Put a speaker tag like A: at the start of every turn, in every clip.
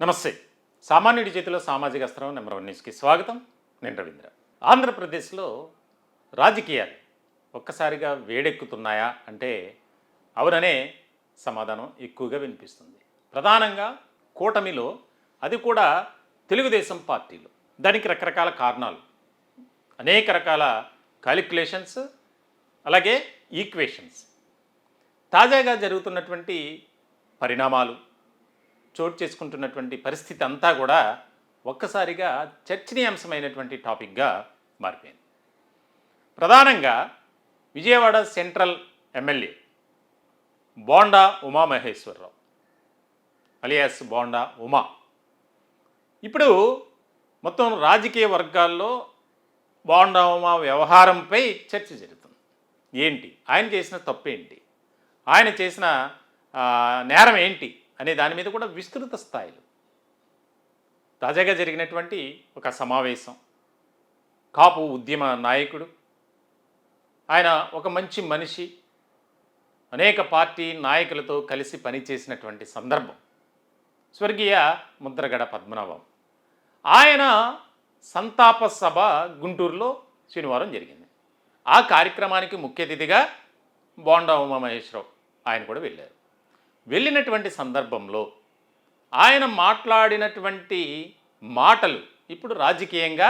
A: నమస్తే. సామాన్యుడి చేతిలో సామాజిక అస్త్రం నెంబర్ 1 న్యూస్కి స్వాగతం. నేను రవీంద్ర. ఆంధ్రప్రదేశ్లో రాజకీయాలు ఒక్కసారిగా వేడెక్కుతున్నాయా అంటే అవుననే సమాధానం ఎక్కువగా వినిపిస్తుంది. ప్రధానంగా కూటమిలో, అది కూడా తెలుగుదేశం పార్టీలో. దానికి రకరకాల కారణాలు, అనేక రకాల కాలిక్యులేషన్స్, అలాగే ఈక్వేషన్స్. తాజాగా జరుగుతున్నటువంటి పరిణామాలు, చోటు చేసుకుంటున్నటువంటి పరిస్థితి అంతా కూడా ఒక్కసారిగా చర్చనీయాంశమైనటువంటి టాపిక్గా మారిపోయింది. ప్రధానంగా Vijayawada central MLA Bonda Umamaheswara Rao alias Bonda Uma ఇప్పుడు మొత్తం రాజకీయ వర్గాల్లో బోండా ఉమా వ్యవహారంపై చర్చ జరుగుతుంది. ఏంటి ఆయన చేసిన తప్పేంటి, ఆయన చేసిన నేరం ఏంటి అనే దాని మీద కూడా విస్తృత స్థాయిలో తాజాగా జరిగినటువంటి ఒక సమావేశం. కాపు ఉద్యమ నాయకుడు, ఆయన ఒక మంచి మనిషి, అనేక పార్టీ నాయకులతో కలిసి పనిచేసినటువంటి సందర్భం. స్వర్గీయ ముద్రగడ పద్మనాభం ఆయన సంతాప సభ గుంటూరులో శనివారం జరిగింది. ఆ కార్యక్రమానికి ముఖ్య అతిథిగా బోండా ఉమామహేశ్వరరావు ఆయన కూడా వెళ్ళారు. వెళ్ళినటువంటి సందర్భంలో ఆయన మాట్లాడినటువంటి మాటలు ఇప్పుడు రాజకీయంగా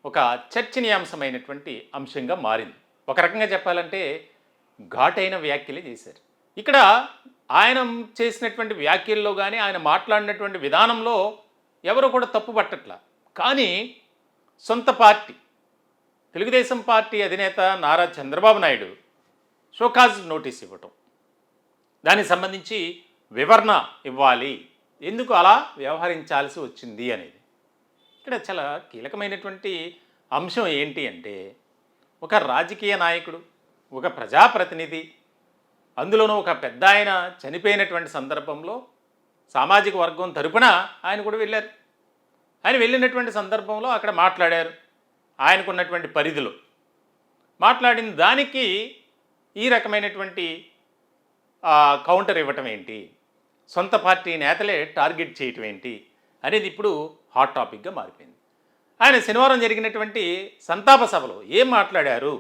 A: ఒక చర్చనీయాంశమైనటువంటి అంశంగా మారింది. ఒక రకంగా చెప్పాలంటే ఘాటైన వ్యాఖ్యలే చేశారు. ఇక్కడ ఆయన చేసినటువంటి వ్యాఖ్యల్లో కానీ, ఆయన మాట్లాడినటువంటి విధానంలో ఎవరు కూడా తప్పు పట్టట్లా. కానీ సొంత పార్టీ తెలుగుదేశం పార్టీ అధినేత నారా చంద్రబాబు నాయుడు షోకాజ్ నోటీస్ ఇవ్వటం, దానికి సంబంధించి వివరణ ఇవ్వాలి, ఎందుకు అలా వ్యవహరించాల్సి వచ్చింది అనేది ఇక్కడ చాలా కీలకమైనటువంటి అంశం. ఏంటి అంటే ఒక రాజకీయ నాయకుడు, ఒక ప్రజాప్రతినిధి, అందులోనూ ఒక పెద్ద ఆయన చనిపోయినటువంటి సందర్భంలో సామాజిక వర్గం తరపున ఆయన కూడా వెళ్ళారు. ఆయన వెళ్ళినటువంటి సందర్భంలో అక్కడ మాట్లాడారు. ఆయనకున్నటువంటి పరిధిలో మాట్లాడిన దానికి ఈ రకమైనటువంటి కౌంటర్ ఇవ్వటం ఏంటి, సొంత పార్టీ నేతలే టార్గెట్ చేయటం ఏంటి అనేది ఇప్పుడు హాట్ టాపిక్గా మారిపోయింది. ఆయన శనివారం జరిగినటువంటి సంతాప సభలో ఏం మాట్లాడారు,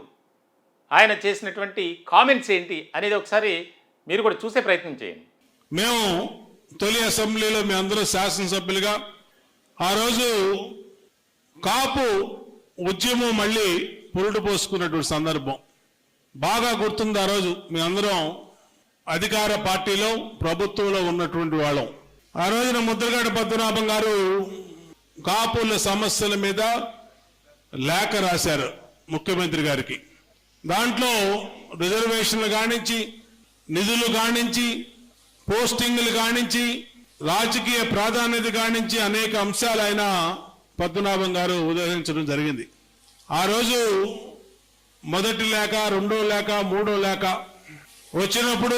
A: ఆయన చేసినటువంటి కామెంట్స్ ఏంటి అనేది ఒకసారి మీరు కూడా చూసే ప్రయత్నం చేయండి.
B: మేము తొలి అసెంబ్లీలో మీ అందరూ శాసనసభ్యులుగా ఆ రోజు కాపు ఉద్యమం మళ్ళీ పురుడు పోసుకున్నటువంటి సందర్భం బాగా గుర్తుంది. ఆ రోజు మీ అందరం అధికార పార్టీలో, ప్రభుత్వంలో ఉన్నటువంటి వాళ్ళం. ఆ రోజున ముద్రగడ పద్మనాభం గారు కాపుల సమస్యల మీద లేఖ రాశారు ముఖ్యమంత్రి గారికి. దాంట్లో రిజర్వేషన్లు కానించి, నిధులు కానించి, పోస్టింగ్లు కానించి, రాజకీయ ప్రాధాన్యత కానించి అనేక అంశాలు ఆయన పద్మనాభం గారు ఉదహరించడం జరిగింది. ఆ రోజు మొదటి లేఖ, రెండో లేఖ, మూడో లేఖ వచ్చినప్పుడు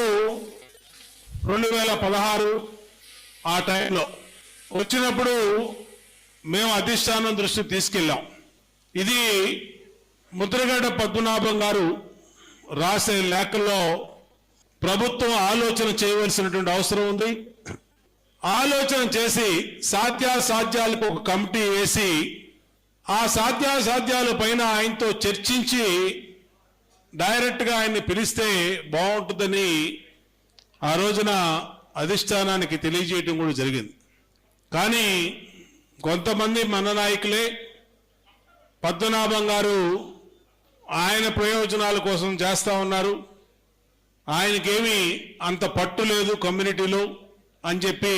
B: 2016 ఆ టైంలో వచ్చినప్పుడు మేము అధిష్టానం దృష్టి తీసుకెళ్ళాం. ఇది ముద్రగడ పద్మనాభం గారు రాసే లేఖల్లో ప్రభుత్వం ఆలోచన చేయవలసినటువంటి అవసరం ఉంది. ఆలోచన చేసి సాధ్యాసాధ్యాలకు ఒక కమిటీ వేసి ఆ సాధ్యాసాధ్యాల పైన ఆయనతో చర్చించి డైరెక్ట్గా ఆయన్ని పిలిస్తే బాగుంటుందని ఆ రోజున అధిష్టానానికి తెలియజేయటం కూడా జరిగింది. కానీ కొంతమంది మన నాయకులే పద్మనాభం గారు ఆయన ప్రయోజనాల కోసం చేస్తూ ఉన్నారు, ఆయనకేమీ అంత పట్టు లేదు కమ్యూనిటీలో అని చెప్పి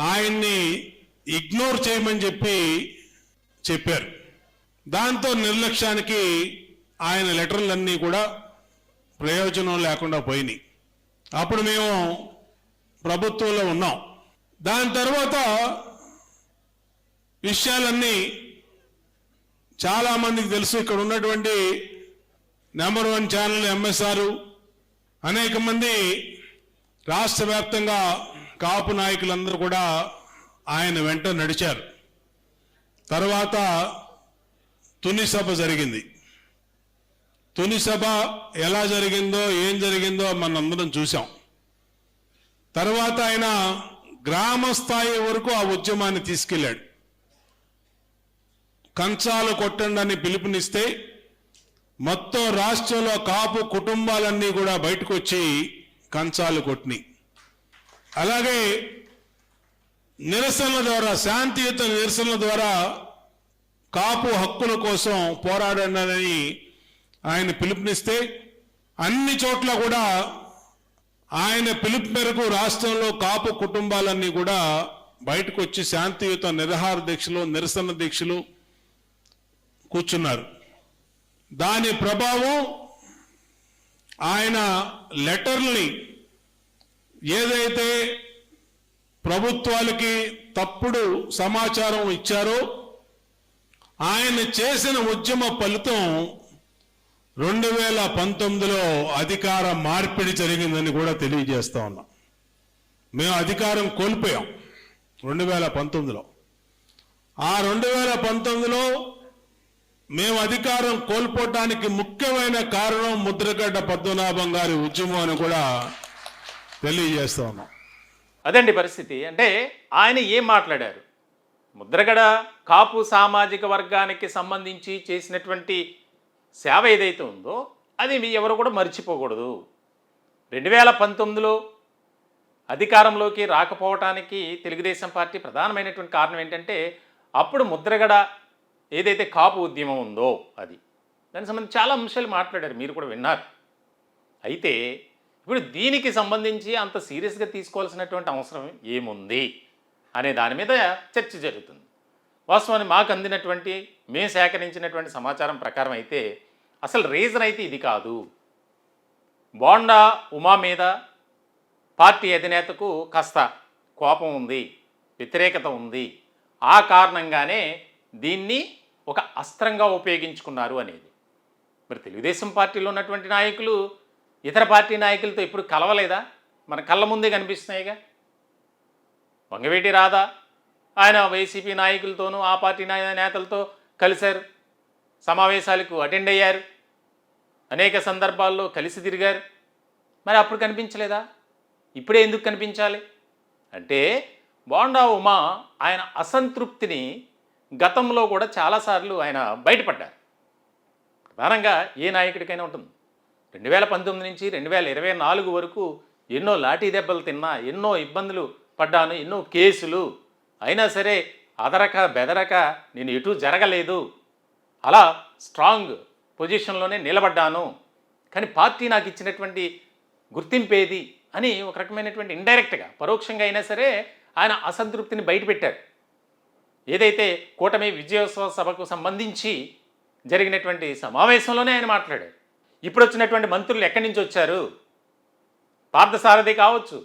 B: ఆయన్ని ఇగ్నోర్ చేయమని చెప్పారు. దాంతో నిర్లక్ష్యానికి ఆయన లెటర్లన్నీ కూడా ప్రయోజనం లేకుండా పోయినాయి. అప్పుడు మేము ప్రభుత్వంలో ఉన్నాం. దాని తర్వాత విషయాలన్నీ చాలామందికి తెలుసు. ఇక్కడ ఉన్నటువంటి నెంబర్ 1 ఛానల్ ఎంఎస్ఆర్, అనేక మంది రాష్ట్ర వ్యాప్తంగా కాపు నాయకులందరూ కూడా ఆయన వెంట నడిచారు. తర్వాత తుని సభ జరిగింది. తుని సభ ఎలా జరిగిందో, ఏం జరిగిందో మనందరం చూసాం. తర్వాత ఆయన గ్రామ స్థాయి వరకు ఆ ఉద్యమాన్ని తీసుకెళ్ళాడు. కంచాలు కొట్టండి అని పిలుపునిస్తే మొత్తం రాష్ట్రంలో కాపు కుటుంబాలన్నీ కూడా బయటకు వచ్చి కంచాలు కొట్టినాయి. అలాగే నిరసనల ద్వారా, శాంతియుత నిరసనల ద్వారా కాపు హక్కుల కోసం పోరాడండి ఆయన పిలుపునిస్తే అన్ని చోట్ల కూడా ఆయన పిలుపు మేరకు రాష్ట్రంలో కాపు కుటుంబాలన్నీ కూడా బయటకు వచ్చి శాంతియుత నిరాహార దీక్షలు, నిరసన దీక్షలు కూర్చున్నారు. దాని ప్రభావం ఆయన లెటర్ని ఏదైతే ప్రభుత్వాలకి తప్పుడు సమాచారం ఇచ్చారో ఆయన చేసిన ఉద్యమ ఫలితం 2019లో అధికార మార్పిడి జరిగిందని కూడా తెలియజేస్తా ఉన్నాం. మేము అధికారం కోల్పోయాం 2019లో. ఆ 2019లో మేము అధికారం కోల్పోవటానికి ముఖ్యమైన కారణం ముద్రగడ్డ పద్మనాభం గారి ఉద్యమం అని కూడా తెలియజేస్తా ఉన్నాం.
A: అదండి పరిస్థితి. అంటే ఆయన ఏం మాట్లాడారు? ముద్రగడ కాపు సామాజిక వర్గానికి సంబంధించి చేసినటువంటి సేవ ఏదైతే ఉందో అది ఎవరు కూడా మర్చిపోకూడదు. 2019లో అధికారంలోకి రాకపోవటానికి తెలుగుదేశం పార్టీ ప్రధానమైనటువంటి కారణం ఏంటంటే అప్పుడు ముద్రగడ ఏదైతే కాపు ఉద్యమం ఉందో అది, దానికి సంబంధించి చాలా అంశాలు మాట్లాడారు, మీరు కూడా విన్నారు. అయితే ఇప్పుడు దీనికి సంబంధించి అంత సీరియస్గా తీసుకోవాల్సినటువంటి అవసరం ఏముంది అనే దాని మీద చర్చ జరుగుతుంది. వాస్తవాన్ని మాకు అందినటువంటి, మేము సేకరించినటువంటి సమాచారం ప్రకారం అయితే అసలు రీజన్ అయితే ఇది కాదు. బోండా ఉమా మీద పార్టీ అధినేతకు కాస్త కోపం ఉంది, వ్యతిరేకత ఉంది. ఆ కారణంగానే దీన్ని ఒక అస్త్రంగా ఉపయోగించుకున్నారు అనేది. మరి తెలుగుదేశం పార్టీలో ఉన్నటువంటి నాయకులు ఇతర పార్టీ నాయకులతో ఇప్పుడు కలవలేదా? మన కళ్ళ ముందే కనిపిస్తున్నాయిగా. వంగవీటి రాధా ఆయన వైసీపీ నాయకులతోనూ ఆ పార్టీ నేతలతో కలిశారు, సమావేశాలకు అటెండ్ అయ్యారు, అనేక సందర్భాల్లో కలిసి తిరిగారు. మరి అప్పుడు కనిపించలేదా? ఇప్పుడే ఎందుకు కనిపించాలి అంటే బోండా ఉమా ఆయన అసంతృప్తిని గతంలో కూడా చాలాసార్లు ఆయన బయటపడ్డారు. ప్రధానంగా ఏ నాయకుడికైనా ఉంటుంది. 2019 నుంచి 2024 వరకు ఎన్నో లాఠీ దెబ్బలు తిన్నా, ఎన్నో ఇబ్బందులు పడ్డాను, ఎన్నో కేసులు అయినా సరే అదరక బెదరక నేను ఎటూ జరగలేదు, అలా స్ట్రాంగ్ పొజిషన్లోనే నిలబడ్డాను. కానీ పార్టీ నాకు ఇచ్చినటువంటి గుర్తింపేది అని ఒక రకమైనటువంటి ఇండైరెక్ట్గా, పరోక్షంగా అయినా సరే ఆయన అసంతృప్తిని బయటపెట్టారు. ఏదైతే కూటమి విజయోత్సవ సభకు సంబంధించి జరిగినటువంటి సమావేశంలోనే ఆయన మాట్లాడారు. ఇప్పుడు వచ్చినటువంటి మంత్రులు ఎక్కడి నుంచి వచ్చారు? పార్థసారథి కావచ్చు,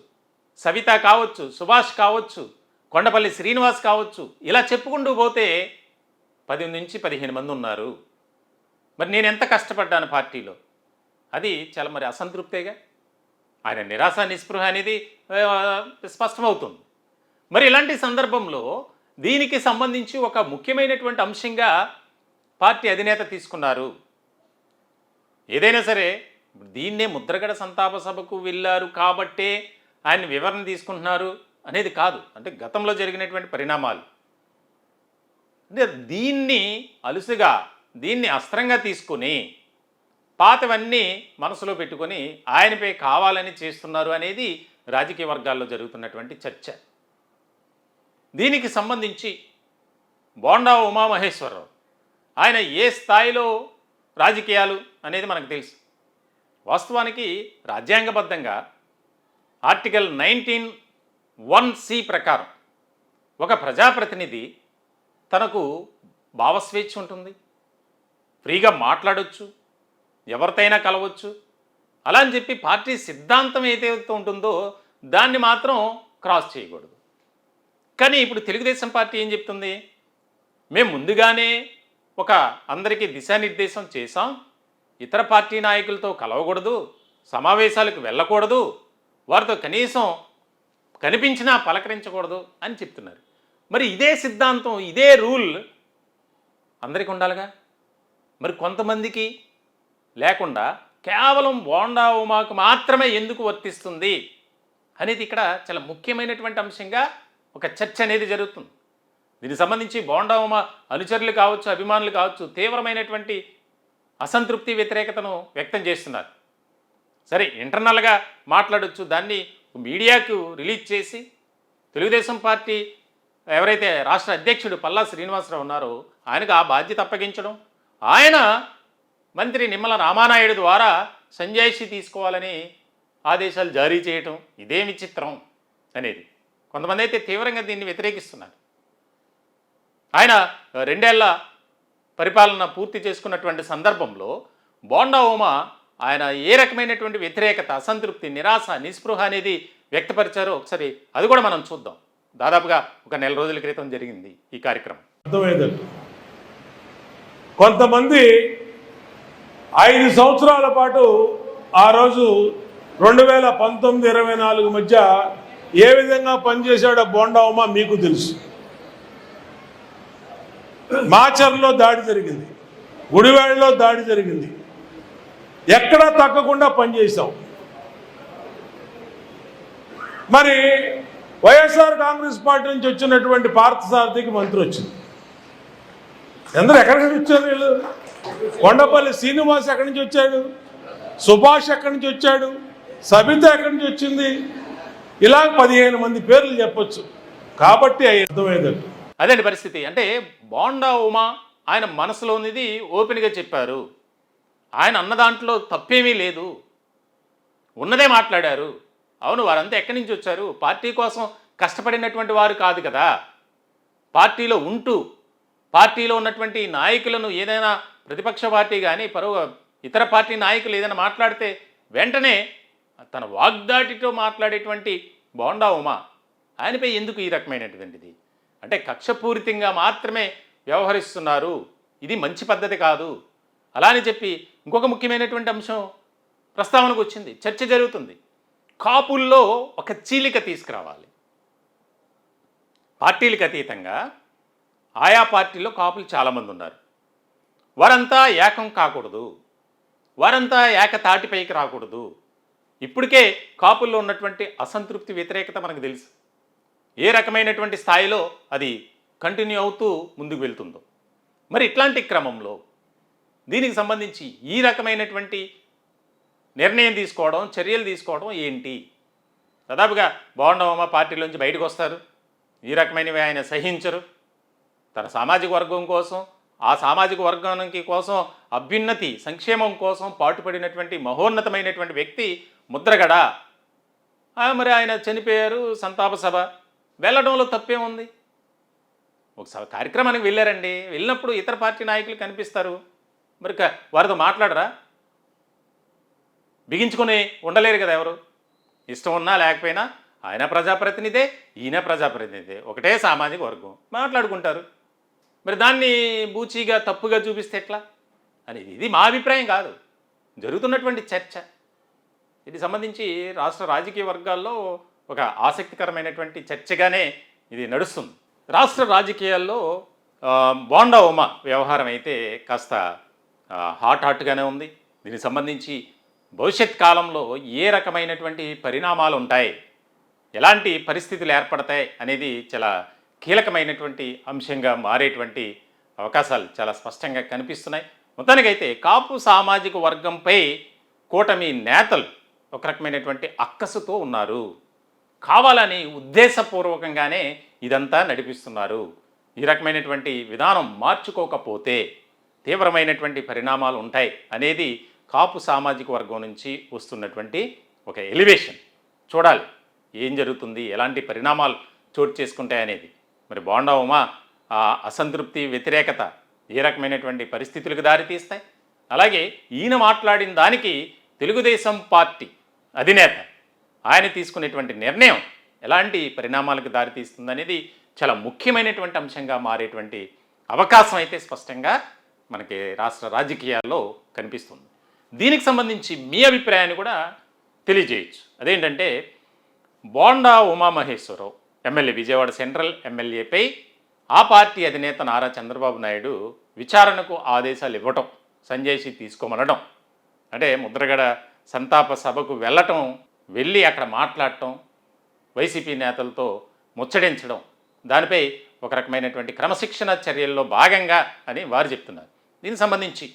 A: సవిత కావచ్చు, సుభాష్ కావచ్చు, కొండపల్లి శ్రీనివాస్ కావచ్చు, ఇలా చెప్పుకుంటూ పోతే 10 నుంచి 15 మంది ఉన్నారు. మరి నేను ఎంత కష్టపడ్డాను పార్టీలో, అది చాలా మరి అసంతృప్తేగా. ఆయన నిరాశ నిస్పృహ అనేది స్పష్టమవుతుంది. మరి ఇలాంటి సందర్భంలో దీనికి సంబంధించి ఒక ముఖ్యమైనటువంటి అంశంగా పార్టీ అధినేత తీసుకున్నారు. ఏదైనా సరే దీన్నే ముద్రగడ సంతాప సభకు వెళ్ళారు కాబట్టే ఆయన వివరణ తీసుకుంటున్నారు అనేది కాదు. అంటే గతంలో జరిగినటువంటి పరిణామాలు, అంటే దీన్ని అలుసుగా, దీన్ని అస్త్రంగా తీసుకుని పాతవన్నీ మనసులో పెట్టుకొని ఆయనపై కావాలని చేస్తున్నారు అనేది రాజకీయ వర్గాల్లో జరుగుతున్నటువంటి చర్చ. దీనికి సంబంధించి బోండా ఉమామహేశ్వరరావు ఆయన ఏ స్థాయిలో రాజకీయాలు అనేది మనకు తెలుసు. వాస్తవానికి రాజ్యాంగబద్ధంగా ఆర్టికల్ 19(1)(c) ప్రకారం ఒక ప్రజాప్రతినిధి తనకు భావస్వేచ్ఛ ఉంటుంది, ఫ్రీగా మాట్లాడవచ్చు, ఎవరితోనైనా కలవచ్చు. అలా అని చెప్పి పార్టీ సిద్ధాంతం ఏదైతే ఉంటుందో దాన్ని మాత్రం క్రాస్ చేయకూడదు. కానీ ఇప్పుడు తెలుగుదేశం పార్టీ ఏం చెప్తుంది? మేము ముందుగానే ఒక అందరికీ దిశానిర్దేశం చేశాం, ఇతర పార్టీ నాయకులతో కలవకూడదు, సమావేశాలకు వెళ్ళకూడదు, వారితో కనీసం కనిపించినా పలకరించకూడదు అని చెప్తున్నారు. మరి ఇదే సిద్ధాంతం, ఇదే రూల్ అందరికీ ఉండాలిగా. మరి కొంతమందికి లేకుండా కేవలం బోండా ఉమాకు మాత్రమే ఎందుకు వర్తిస్తుంది అనేది ఇక్కడ చాలా ముఖ్యమైనటువంటి అంశంగా ఒక చర్చ అనేది జరుగుతుంది. దీనికి సంబంధించి బోండా ఉమ అనుచరులు కావచ్చు, అభిమానులు కావచ్చు, తీవ్రమైనటువంటి అసంతృప్తి, వ్యతిరేకతను వ్యక్తం చేస్తున్నారు. సరే, ఇంటర్నల్గా మాట్లాడొచ్చు, దాన్ని మీడియాకు రిలీజ్ చేసి తెలుగుదేశం పార్టీ ఎవరైతే రాష్ట్ర అధ్యక్షుడు పల్లా శ్రీనివాసరావు ఉన్నారో ఆయనకు ఆ బాధ్యత అప్పగించడం, ఆయన మంత్రి నిమ్మల రామానాయుడు ద్వారా సంజాయిషి తీసుకోవాలని ఆదేశాలు జారీ చేయటం ఇదేమి చిత్రం అనేది కొంతమంది అయితే తీవ్రంగా దీన్ని వ్యతిరేకిస్తున్నారు. ఆయన 2 ఏళ్ల పరిపాలన పూర్తి చేసుకున్నటువంటి సందర్భంలో బోండా ఉమ ఆయన ఏ రకమైనటువంటి వ్యతిరేకత, అసంతృప్తి, నిరాశ, నిస్పృహ అనేది వ్యక్తపరిచారో ఒకసారి అది కూడా మనం చూద్దాం. దాదాపుగా ఒక 1 నెల రోజుల క్రితం జరిగింది ఈ కార్యక్రమం.
C: అర్థమైందండి. కొంతమంది 5 సంవత్సరాల పాటు ఆ రోజు 2019-24 మధ్య ఏ విధంగా పనిచేశాడో బోండా ఉమ మీకు తెలుసు. మాచర్లో దాడి జరిగింది, గుడివాడలో దాడి జరిగింది, ఎక్కడా తగ్గకుండా పనిచేశాం. మరి వైఎస్ఆర్ కాంగ్రెస్ పార్టీ నుంచి వచ్చినటువంటి పార్థసారథికి మంత్రి వచ్చింది. అందరూ ఎక్కడి నుంచి వచ్చారు వీళ్ళు? కొండపల్లి శ్రీనివాస్ ఎక్కడి నుంచి వచ్చాడు, సుభాష్ ఎక్కడి నుంచి వచ్చాడు, సబిత ఎక్కడి నుంచి వచ్చింది, ఇలా 15 మంది పేర్లు చెప్పొచ్చు. కాబట్టి అవి అర్థమయ్యేదండి.
A: అదండి పరిస్థితి. అంటే బోండా ఉమ ఆయన మనసులోనిది ఓపెన్గా చెప్పారు. ఆయన అన్న దాంట్లో తప్పేమీ లేదు, ఉన్నదే మాట్లాడారు. అవును, వారంతా ఎక్కడి నుంచి వచ్చారు? పార్టీ కోసం కష్టపడినటువంటి వారు కాదు కదా. పార్టీలో ఉంటూ పార్టీలో ఉన్నటువంటి నాయకులను ఏదైనా ప్రతిపక్ష పార్టీ కానీ ఇతర పార్టీ నాయకులు ఏదైనా మాట్లాడితే వెంటనే తన వాగ్దాటితో మాట్లాడేటువంటి బోండా ఉమ ఆయనపై ఎందుకు ఈ రకమైనటువంటిది అంటే కక్షపూరితంగా మాత్రమే వ్యవహరిస్తున్నారు, ఇది మంచి పద్ధతి కాదు అలా అని చెప్పి ఇంకొక ముఖ్యమైనటువంటి అంశం ప్రస్తావనకు వచ్చింది, చర్చ జరుగుతుంది. కాపుల్లో ఒక చీలిక తీసుకురావాలి. పార్టీలకు అతీతంగా ఆయా పార్టీలో కాపులు చాలామంది ఉన్నారు. వారంతా ఏకం కాకూడదు, వారంతా ఏకతాటిపైకి రాకూడదు. ఇప్పటికే కాపుల్లో ఉన్నటువంటి అసంతృప్తి, వ్యతిరేకత మనకు తెలుసు. ఏ రకమైనటువంటి స్థాయిలో అది కంటిన్యూ అవుతూ ముందుకు వెళ్తుందో. మరి ఇట్లాంటి క్రమంలో దీనికి సంబంధించి ఈ రకమైనటువంటి నిర్ణయం తీసుకోవడం, చర్యలు తీసుకోవడం ఏంటి? దాదాపుగా బోండా ఉమ పార్టీలోంచి బయటకు వస్తారు, ఈ రకమైనవి ఆయన సహించరు. తన సామాజిక వర్గం కోసం, ఆ సామాజిక వర్గానికి కోసం, అభ్యున్నతి, సంక్షేమం కోసం పాటుపడినటువంటి మహోన్నతమైనటువంటి వ్యక్తి ముద్రగడ. మరి ఆయన చనిపోయారు, సంతాప సభ వెళ్ళడంలో తప్పేముంది? ఒకసారి కార్యక్రమానికి వెళ్ళారండి, వెళ్ళినప్పుడు ఇతర పార్టీ నాయకులు కనిపిస్తారు, మరి వారితో మాట్లాడరా? బిగించుకొని ఉండలేరు కదా ఎవరు. ఇష్టం ఉన్నా లేకపోయినా ఆయన ప్రజాప్రతినిధే, ఈయన ప్రజాప్రతినిధే, ఒకటే సామాజిక వర్గం, మాట్లాడుకుంటారు. మరి దాన్ని బూచీగా తప్పుగా చూపిస్తే ఎట్లా అనేది ఇది మా అభిప్రాయం కాదు, జరుగుతున్నటువంటి చర్చ. ఇది సంబంధించి రాష్ట్ర రాజకీయ వర్గాల్లో ఒక ఆసక్తికరమైనటువంటి చర్చగానే ఇది నడుస్తుంది. రాష్ట్ర రాజకీయాల్లో బోండా ఉమ వ్యవహారం అయితే కాస్త హాట్గానే ఉంది. దీనికి సంబంధించి భవిష్యత్ కాలంలో ఏ రకమైనటువంటి పరిణామాలు ఉంటాయి, ఎలాంటి పరిస్థితులు ఏర్పడతాయి అనేది చాలా కీలకమైనటువంటి అంశంగా మారేటువంటి అవకాశాలు చాలా స్పష్టంగా కనిపిస్తున్నాయి. మొత్తానికైతే కాపు సామాజిక వర్గంపై కూటమి నేతలు ఒక రకమైనటువంటి అక్కసుతో ఉన్నారు. కావాలని ఉద్దేశపూర్వకంగానే ఇదంతా నడిపిస్తున్నారు. ఈ రకమైనటువంటి విధానం మార్చుకోకపోతే తీవ్రమైనటువంటి పరిణామాలు ఉంటాయి అనేది కాపు సామాజిక వర్గం నుంచి వస్తున్నటువంటి ఒక ఎలివేషన్. చూడాలి ఏం జరుగుతుంది, ఎలాంటి పరిణామాలు చోటు చేసుకుంటాయి అనేది. మరి బోండా ఉమ అసంతృప్తి, వ్యతిరేకత ఏ రకమైనటువంటి పరిస్థితులకు దారితీస్తాయి, అలాగే ఈయన మాట్లాడిన దానికి తెలుగుదేశం పార్టీ అధినేత ఆయన తీసుకునేటువంటి నిర్ణయం ఎలాంటి పరిణామాలకు దారితీస్తుంది అనేది చాలా ముఖ్యమైనటువంటి అంశంగా మారేటువంటి అవకాశం అయితే స్పష్టంగా మనకి రాష్ట్ర రాజకీయాల్లో కనిపిస్తుంది. దీనికి సంబంధించి మీ అభిప్రాయాన్ని కూడా తెలియజేయచ్చు. అదేంటంటే బోండా ఉమామహేశ్వరరావు ఎమ్మెల్యే, విజయవాడ సెంట్రల్ ఎమ్మెల్యేపై ఆ పార్టీ అధినేత నారా చంద్రబాబు నాయుడు విచారణకు ఆదేశాలు ఇవ్వటం, సంజాయిషి తీసుకోమనడం, అంటే ముద్రగడ సంతాప సభకు వెళ్ళటం, వెళ్ళి అక్కడ మాట్లాడటం, వైసీపీ నేతలతో ముచ్చడించడం, దానిపై ఒక రకమైనటువంటి క్రమశిక్షణ చర్యల్లో భాగంగా అని వారు చెప్తున్నారు. దీనికి సంబంధించి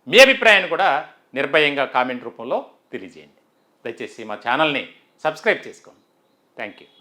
A: మీ అభిప్రాయాన్ని కూడా నిర్భయంగా కామెంట్ రూపంలో తెలియజేయండి. దయచేసి మా ఛానల్ని సబ్స్క్రైబ్ చేసుకోండి. Thank you.